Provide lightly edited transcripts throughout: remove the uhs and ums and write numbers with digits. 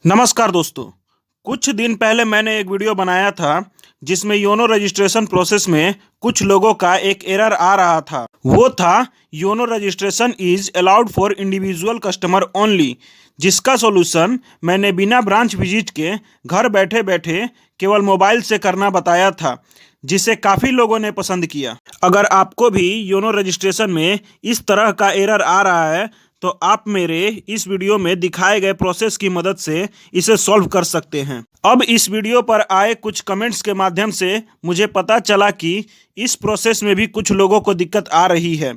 नमस्कार दोस्तों। कुछ दिन पहले मैंने एक वीडियो बनाया था जिसमें योनो रजिस्ट्रेशन प्रोसेस में कुछ लोगों का एक एरर आ रहा था। वो था YONO registration is allowed for individual customer only, जिसका सॉल्यूशन मैंने बिना ब्रांच विजिट के घर बैठे बैठे केवल मोबाइल से करना बताया था, जिसे काफ़ी लोगों ने पसंद किया। अगर आपको भी योनो रजिस्ट्रेशन में इस तरह का एरर आ रहा है तो आप मेरे इस वीडियो में दिखाए गए प्रोसेस की मदद से इसे सॉल्व कर सकते हैं। अब इस वीडियो पर आए कुछ कमेंट्स के माध्यम से मुझे पता चला कि इस प्रोसेस में भी कुछ लोगों को दिक्कत आ रही है,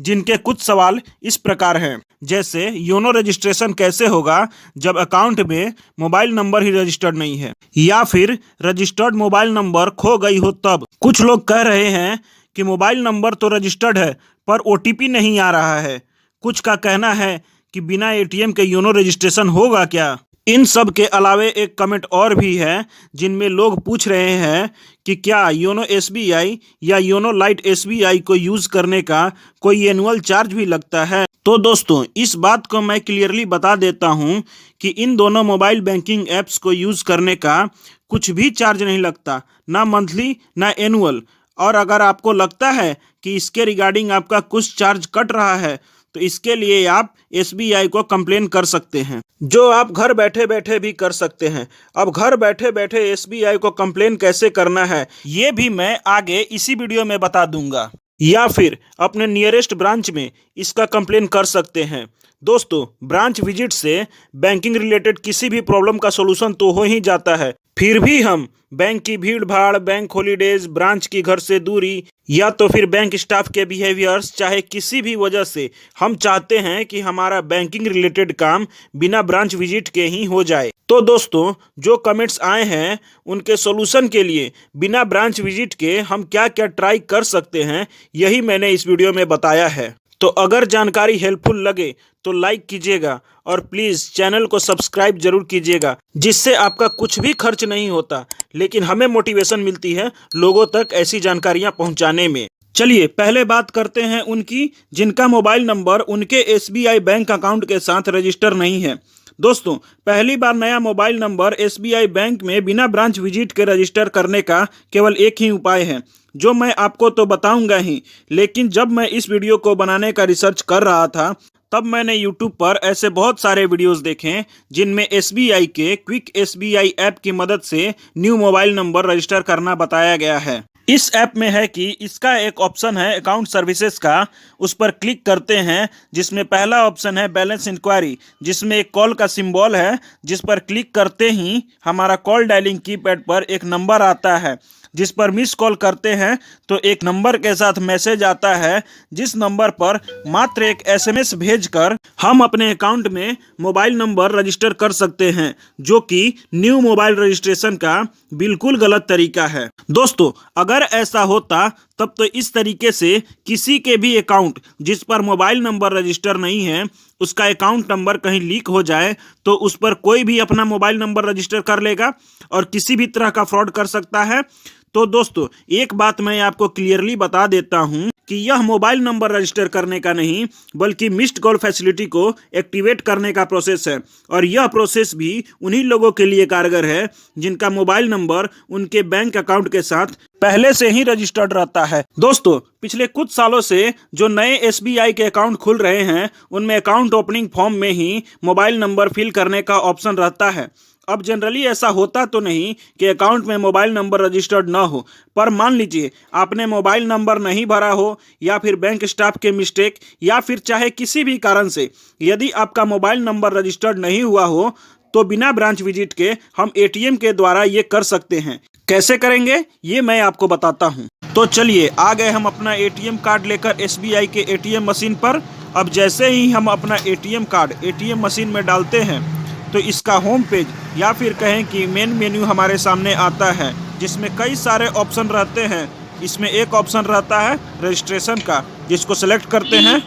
जिनके कुछ सवाल इस प्रकार हैं। जैसे योनो रजिस्ट्रेशन कैसे होगा जब अकाउंट में मोबाइल नंबर ही रजिस्टर्ड नहीं है, या फिर रजिस्टर्ड मोबाइल नंबर खो गई हो तब। कुछ लोग कह रहे हैं कि मोबाइल नंबर तो रजिस्टर्ड है पर OTP नहीं आ रहा है। कुछ का कहना है कि बिना ATM के योनो रजिस्ट्रेशन होगा क्या। इन सब के अलावे एक कमेंट और भी है जिनमें लोग पूछ रहे हैं कि क्या योनो SBI या योनो लाइट SBI को यूज़ करने का कोई एनुअल चार्ज भी लगता है। तो दोस्तों, इस बात को मैं क्लियरली बता देता हूं कि इन दोनों मोबाइल बैंकिंग ऐप्स को यूज़ करने का कुछ भी चार्ज नहीं लगता, ना मंथली ना एनुअल। और अगर आपको लगता है कि इसके रिगार्डिंग आपका कुछ चार्ज कट रहा है तो इसके लिए आप SBI को कंप्लेन कर सकते हैं, जो आप घर बैठे बैठे भी कर सकते हैं। अब घर बैठे बैठे SBI को कंप्लेन कैसे करना है ये भी मैं आगे इसी वीडियो में बता दूंगा, या फिर अपने नियरेस्ट ब्रांच में इसका कंप्लेन कर सकते हैं। दोस्तों, ब्रांच विजिट से बैंकिंग रिलेटेड किसी भी प्रॉब्लम का सोल्यूशन तो हो ही जाता है, फिर भी हम बैंक की भीड़ भाड़, बैंक हॉलीडेज, ब्रांच की घर से दूरी, या तो फिर बैंक स्टाफ के बिहेवियर्स, चाहे किसी भी वजह से हम चाहते हैं कि हमारा बैंकिंग रिलेटेड काम बिना ब्रांच विजिट के ही हो जाए। तो दोस्तों, जो कमेंट्स आए हैं उनके सॉल्यूशन के लिए बिना ब्रांच विजिट के हम क्या क्या ट्राई कर सकते हैं, यही मैंने इस वीडियो में बताया है। तो अगर जानकारी हेल्पफुल लगे तो लाइक कीजिएगा और प्लीज़ चैनल को सब्सक्राइब जरूर कीजिएगा, जिससे आपका कुछ भी खर्च नहीं होता, लेकिन हमें मोटिवेशन मिलती है लोगों तक ऐसी जानकारियां पहुंचाने में। चलिए पहले बात करते हैं उनकी जिनका मोबाइल नंबर उनके SBI बैंक अकाउंट के साथ रजिस्टर नहीं है। दोस्तों, पहली बार नया मोबाइल नंबर SBI बैंक में बिना ब्रांच विजिट के रजिस्टर करने का केवल एक ही उपाय है, जो मैं आपको तो बताऊंगा ही, लेकिन जब मैं इस वीडियो को बनाने का रिसर्च कर रहा था तब मैंने YouTube पर ऐसे बहुत सारे वीडियोस देखे जिनमें SBI के क्विक SBI ऐप की मदद से न्यू मोबाइल नंबर रजिस्टर करना बताया गया है। इस ऐप में है कि इसका एक ऑप्शन है अकाउंट सर्विसेज का, उस पर क्लिक करते हैं, जिसमें पहला ऑप्शन है बैलेंस इंक्वायरी, जिसमें एक कॉल का सिंबल है, जिस पर क्लिक करते ही हमारा कॉल डायलिंग कीपैड पर एक नंबर आता है, जिस पर मिस कॉल करते हैं तो एक नंबर के साथ मैसेज आता है, जिस नंबर पर मात्र एक SMS भेजकर हम अपने अकाउंट में मोबाइल नंबर रजिस्टर कर सकते हैं, जो कि न्यू मोबाइल रजिस्ट्रेशन का बिल्कुल गलत तरीका है। दोस्तों, अगर ऐसा होता तब तो इस तरीके से किसी के भी अकाउंट जिस पर मोबाइल नंबर रजिस्टर नहीं है, उसका अकाउंट नंबर कहीं लीक हो जाए तो उस पर कोई भी अपना मोबाइल नंबर रजिस्टर कर लेगा और किसी भी तरह का फ्रॉड कर सकता है। तो दोस्तों, एक बात मैं आपको क्लियरली बता देता हूं कि यह मोबाइल नंबर रजिस्टर करने का नहीं बल्कि मिस्ड कॉल फैसिलिटी को एक्टिवेट करने का प्रोसेस है, और यह प्रोसेस भी उन्हीं लोगों के लिए कारगर है जिनका मोबाइल नंबर उनके बैंक अकाउंट के साथ पहले से ही रजिस्टर्ड रहता है। दोस्तों, पिछले कुछ सालों से जो नए SBI के अकाउंट खुल रहे हैं उनमें अकाउंट ओपनिंग फॉर्म में ही मोबाइल नंबर फिल करने का ऑप्शन रहता है। अब जनरली ऐसा होता तो नहीं कि अकाउंट में मोबाइल नंबर रजिस्टर्ड ना हो, पर मान लीजिए आपने मोबाइल नंबर नहीं भरा हो, या फिर बैंक स्टाफ के मिस्टेक, या फिर चाहे किसी भी कारण से यदि आपका मोबाइल नंबर रजिस्टर्ड नहीं हुआ हो तो बिना ब्रांच विजिट के हम ATM के द्वारा ये कर सकते हैं। कैसे करेंगे ये मैं आपको बताता हूँ। तो चलिए आ गए हम अपना ATM कार्ड लेकर SBI के ATM मशीन पर। अब जैसे ही हम अपना ATM कार्ड ATM मशीन में डालते हैं तो इसका होम पेज या फिर कहें कि मेन मेन्यू हमारे सामने आता है, जिसमें कई सारे ऑप्शन रहते हैं। इसमें एक ऑप्शन रहता है रजिस्ट्रेशन का, जिसको सेलेक्ट करते हैं।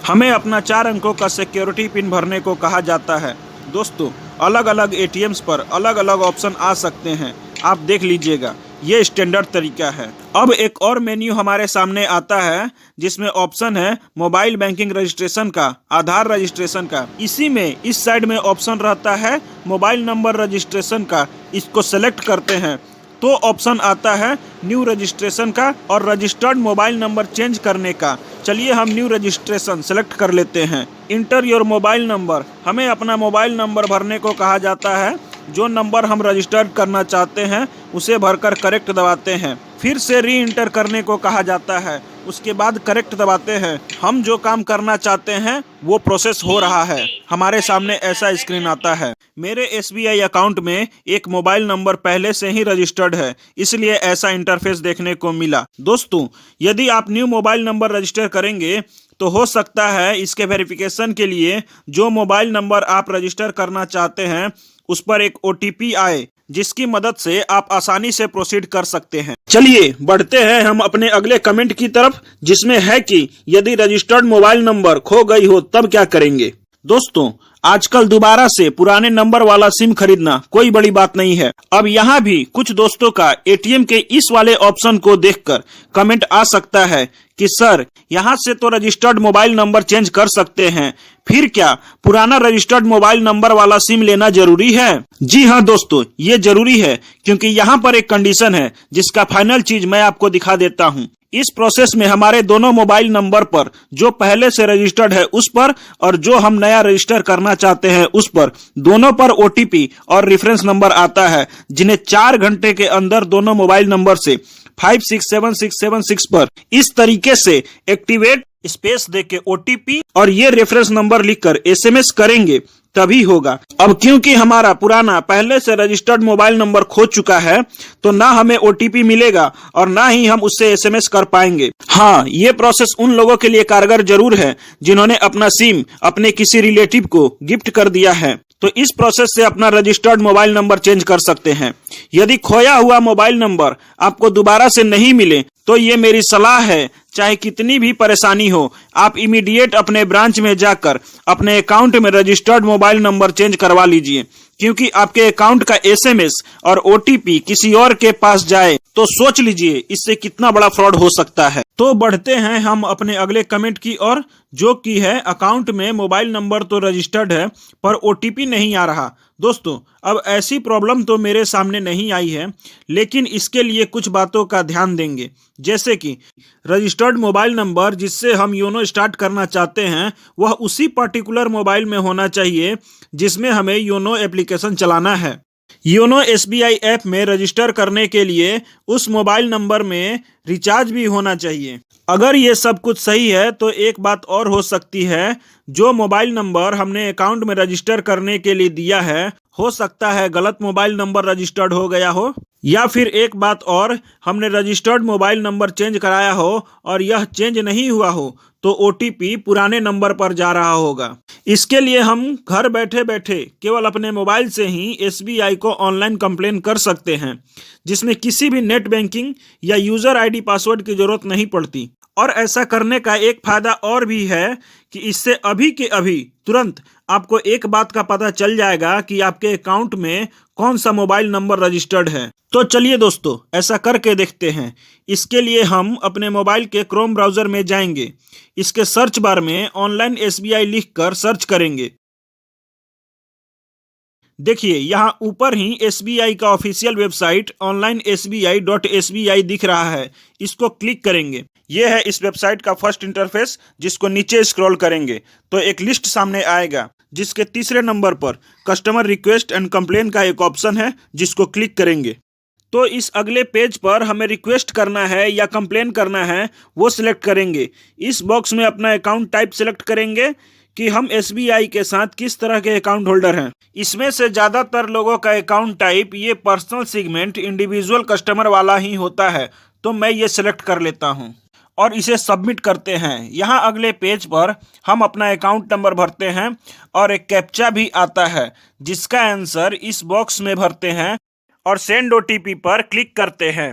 हमें अपना 4 अंकों का सिक्योरिटी पिन भरने को कहा जाता है। दोस्तों, अलग अलग ATMs पर अलग अलग ऑप्शन आ सकते हैं, आप देख लीजिएगा। ये स्टैंडर्ड तरीका है। अब एक और मेन्यू हमारे सामने आता है जिसमें ऑप्शन है मोबाइल बैंकिंग रजिस्ट्रेशन का, आधार रजिस्ट्रेशन का। इसी में इस साइड में ऑप्शन रहता है मोबाइल नंबर रजिस्ट्रेशन का। इसको सेलेक्ट करते हैं तो ऑप्शन आता है न्यू रजिस्ट्रेशन का और रजिस्टर्ड मोबाइल नंबर चेंज करने का। चलिए हम न्यू रजिस्ट्रेशन सेलेक्ट कर लेते हैं। इंटर योर मोबाइल नंबर, हमें अपना मोबाइल नंबर भरने को कहा जाता है। जो नंबर हम रजिस्टर्ड करना चाहते हैं उसे भरकर करेक्ट दबाते हैं। फिर से री इंटर करने को कहा जाता है, उसके बाद करेक्ट दबाते हैं। हम जो काम करना चाहते हैं वो प्रोसेस हो रहा है। हमारे सामने ऐसा स्क्रीन आता है। मेरे SBI अकाउंट में एक मोबाइल नंबर पहले से ही रजिस्टर्ड है, इसलिए ऐसा इंटरफेस देखने को मिला। दोस्तों, यदि आप न्यू मोबाइल नंबर रजिस्टर करेंगे तो हो सकता है इसके वेरिफिकेशन के लिए जो मोबाइल नंबर आप रजिस्टर करना चाहते हैं उस पर एक OTP आए, जिसकी मदद से आप आसानी से प्रोसीड कर सकते हैं। चलिए बढ़ते हैं हम अपने अगले कमेंट की तरफ, जिसमें है कि यदि रजिस्टर्ड मोबाइल नंबर खो गई हो तब क्या करेंगे। दोस्तों, आजकल दोबारा से पुराने नंबर वाला सिम खरीदना कोई बड़ी बात नहीं है। अब यहाँ भी कुछ दोस्तों का ATM के इस वाले ऑप्शन को देखकर कमेंट आ सकता है कि सर, यहाँ से तो रजिस्टर्ड मोबाइल नंबर चेंज कर सकते हैं, फिर क्या पुराना रजिस्टर्ड मोबाइल नंबर वाला सिम लेना जरूरी है। जी हाँ दोस्तों, ये जरूरी है, क्योंकि यहाँ पर एक कंडीशन है जिसका फाइनल चीज मैं आपको दिखा देता हूँ। इस प्रोसेस में हमारे दोनों मोबाइल नंबर पर, जो पहले से रजिस्टर्ड है उस पर और जो हम नया रजिस्टर करना चाहते हैं उस पर, दोनों पर OTP और रेफरेंस नंबर आता है, जिन्हें 4 घंटे के अंदर दोनों मोबाइल नंबर से 567676 पर इस तरीके से एक्टिवेट स्पेस देके OTP और ये रेफरेंस नंबर लिखकर SMS करेंगे तभी होगा। अब क्योंकि हमारा पुराना पहले से रजिस्टर्ड मोबाइल नंबर खो चुका है तो ना हमें OTP मिलेगा और ना ही हम उससे SMS कर पाएंगे। हाँ, ये प्रोसेस उन लोगों के लिए कारगर जरूर है जिन्होंने अपना सिम अपने किसी रिलेटिव को गिफ्ट कर दिया है, तो इस प्रोसेस से अपना रजिस्टर्ड मोबाइल नंबर चेंज कर सकते हैं। यदि खोया हुआ मोबाइल नंबर आपको दोबारा से नहीं मिले तो ये मेरी सलाह है, चाहे कितनी भी परेशानी हो, आप इमीडिएट अपने ब्रांच में जाकर अपने अकाउंट में रजिस्टर्ड मोबाइल नंबर चेंज करवा लीजिए, क्योंकि आपके अकाउंट का SMS और OTP किसी और के पास जाए तो सोच लीजिए इससे कितना बड़ा फ्रॉड हो सकता है। तो बढ़ते हैं हम अपने अगले कमेंट की ओर, जो की है अकाउंट में मोबाइल नंबर तो रजिस्टर्ड है पर OTP नहीं आ रहा। दोस्तों, अब ऐसी प्रॉब्लम तो मेरे सामने नहीं आई है, लेकिन इसके लिए कुछ बातों का ध्यान देंगे। जैसे कि रजिस्टर्ड मोबाइल नंबर जिससे हम योनो स्टार्ट करना चाहते हैं वह उसी पर्टिकुलर मोबाइल में होना चाहिए जिसमें हमें योनो एप्लीकेशन चलाना है। योनो SBI ऐप में रजिस्टर करने के लिए उस मोबाइल नंबर में रिचार्ज भी होना चाहिए। अगर ये सब कुछ सही है तो एक बात और हो सकती है, जो मोबाइल नंबर हमने अकाउंट में रजिस्टर करने के लिए दिया है हो सकता है गलत मोबाइल नंबर रजिस्टर्ड हो गया हो, या फिर एक बात और, हमने रजिस्टर्ड मोबाइल नंबर चेंज कराया हो और यह चेंज नहीं हुआ हो तो OTP पुराने नंबर पर जा रहा होगा। इसके लिए हम घर बैठे बैठे केवल अपने मोबाइल से ही SBI को ऑनलाइन कंप्लेन कर सकते हैं, जिसमें किसी भी नेट बैंकिंग या यूजर ID पासवर्ड की जरूरत नहीं पड़ती। और ऐसा करने का एक फायदा और भी है कि इससे अभी के अभी तुरंत आपको एक बात का पता चल जाएगा कि आपके अकाउंट में कौन सा मोबाइल नंबर रजिस्टर्ड है। तो चलिए दोस्तों, ऐसा करके देखते हैं। इसके लिए हम अपने मोबाइल के क्रोम ब्राउजर में जाएंगे। इसके सर्च बार में ऑनलाइन SBI लिखकर सर्च करेंगे। देखिए, यहाँ ऊपर ही SBI का ऑफिशियल वेबसाइट onlinesbi.sbi दिख रहा है। इसको क्लिक करेंगे। यह है इस वेबसाइट का फर्स्ट इंटरफेस, जिसको नीचे स्क्रॉल करेंगे तो एक लिस्ट सामने आएगा, जिसके तीसरे नंबर पर कस्टमर रिक्वेस्ट एंड कंप्लेन का एक ऑप्शन है, जिसको क्लिक करेंगे। तो इस अगले पेज पर हमें रिक्वेस्ट करना है या कंप्लेन करना है, वो सिलेक्ट करेंगे। इस बॉक्स में अपना अकाउंट टाइप सिलेक्ट करेंगे कि हम SBI के साथ किस तरह के अकाउंट होल्डर हैं। इसमें से ज़्यादातर लोगों का अकाउंट टाइप ये पर्सनल सेगमेंट इंडिविजुअल कस्टमर वाला ही होता है, तो मैं ये सिलेक्ट कर लेता हूँ और इसे सबमिट करते हैं। यहाँ अगले पेज पर हम अपना अकाउंट नंबर भरते हैं और एक कैप्चा भी आता है, जिसका आंसर इस बॉक्स में भरते हैं और सेंड OTP पर क्लिक करते हैं।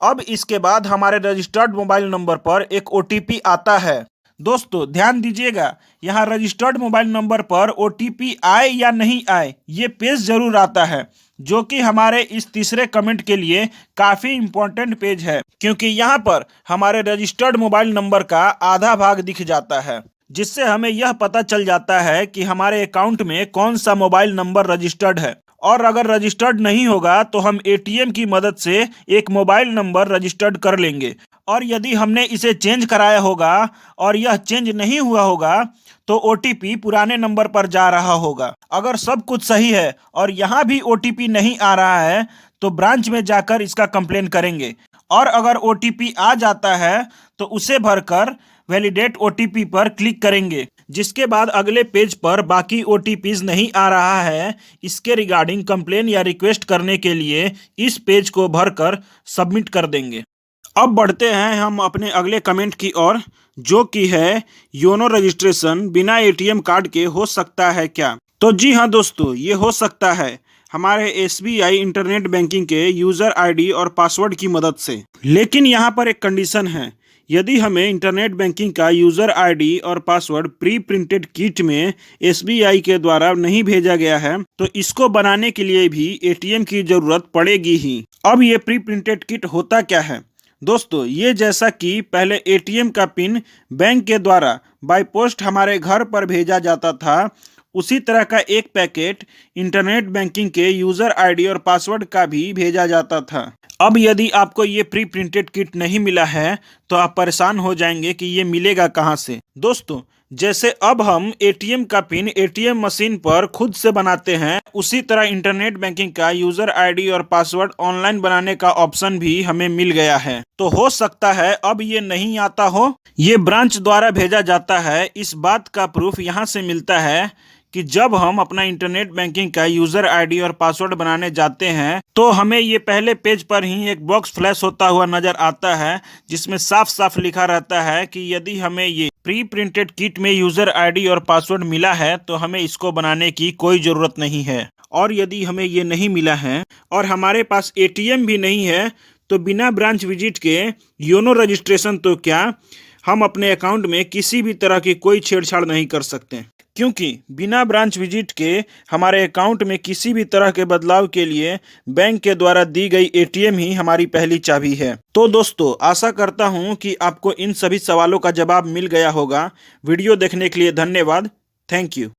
अब इसके बाद हमारे रजिस्टर्ड मोबाइल नंबर पर एक OTP आता है। दोस्तों ध्यान दीजिएगा, यहाँ रजिस्टर्ड मोबाइल नंबर पर OTP आए या नहीं आए ये पेज जरूर आता है। जो कि हमारे इस तीसरे कमेंट के लिए काफ़ी इम्पोर्टेंट पेज है, क्योंकि यहाँ पर हमारे रजिस्टर्ड मोबाइल नंबर का आधा भाग दिख जाता है, जिससे हमें यह पता चल जाता है कि हमारे अकाउंट में कौन सा मोबाइल नंबर रजिस्टर्ड है। और अगर रजिस्टर्ड नहीं होगा तो हम एटीएम की मदद से एक मोबाइल नंबर रजिस्टर्ड कर लेंगे, और यदि हमने इसे चेंज कराया होगा और यह चेंज नहीं हुआ होगा तो ओटीपी पुराने नंबर पर जा रहा होगा। अगर सब कुछ सही है और यहाँ भी ओटीपी नहीं आ रहा है तो ब्रांच में जाकर इसका कंप्लेन करेंगे, और अगर ओटीपी आ जाता है तो उसे भरकर वैलिडेट ओटीपी पर क्लिक करेंगे, जिसके बाद अगले पेज पर बाकी ओटीपीज नहीं आ रहा है इसके रिगार्डिंग कंप्लेन या रिक्वेस्ट करने के लिए इस पेज को भरकर सबमिट कर देंगे। अब बढ़ते हैं हम अपने अगले कमेंट की ओर, जो कि है योनो रजिस्ट्रेशन बिना एटीएम कार्ड के हो सकता है क्या। तो जी हाँ दोस्तों, ये हो सकता है हमारे एसबीआई इंटरनेट बैंकिंग के यूज़र आईडी और पासवर्ड की मदद से। लेकिन यहाँ पर एक कंडीशन है, यदि हमें इंटरनेट बैंकिंग का यूज़र आईडी और पासवर्ड प्री प्रिंटेड किट में एसबीआई के द्वारा नहीं भेजा गया है तो इसको बनाने के लिए भी एटीएम की ज़रूरत पड़ेगी ही। अब ये प्री प्रिंटेड किट होता क्या है दोस्तों, ये जैसा कि पहले एटीएम का पिन बैंक के द्वारा बाय पोस्ट हमारे घर पर भेजा जाता था, उसी तरह का एक पैकेट इंटरनेट बैंकिंग के यूज़र आईडी और पासवर्ड का भी भेजा जाता था। अब यदि आपको ये प्री प्रिंटेड किट नहीं मिला है तो आप परेशान हो जाएंगे कि ये मिलेगा कहाँ से। दोस्तों, जैसे अब हम एटीएम का पिन एटीएम मशीन पर खुद से बनाते हैं, उसी तरह इंटरनेट बैंकिंग का यूज़र आईडी और पासवर्ड ऑनलाइन बनाने का ऑप्शन भी हमें मिल गया है। तो हो सकता है अब ये नहीं आता हो, ये ब्रांच द्वारा भेजा जाता है। इस बात का प्रूफ यहाँ से मिलता है कि जब हम अपना इंटरनेट बैंकिंग का यूज़र आईडी और पासवर्ड बनाने जाते हैं तो हमें ये पहले पेज पर ही एक बॉक्स फ्लैश होता हुआ नज़र आता है, जिसमें साफ साफ लिखा रहता है कि यदि हमें ये प्री प्रिंटेड किट में यूज़र आईडी और पासवर्ड मिला है तो हमें इसको बनाने की कोई ज़रूरत नहीं है। और यदि हमें ये नहीं मिला है और हमारे पास एटीएम भी नहीं है तो बिना ब्रांच विजिट के योनो रजिस्ट्रेशन तो क्या, हम अपने अकाउंट में किसी भी तरह की कोई छेड़छाड़ नहीं कर सकते, क्योंकि बिना ब्रांच विजिट के हमारे अकाउंट में किसी भी तरह के बदलाव के लिए बैंक के द्वारा दी गई एटीएम ही हमारी पहली चाबी है। तो दोस्तों, आशा करता हूं कि आपको इन सभी सवालों का जवाब मिल गया होगा। वीडियो देखने के लिए धन्यवाद। Thank you.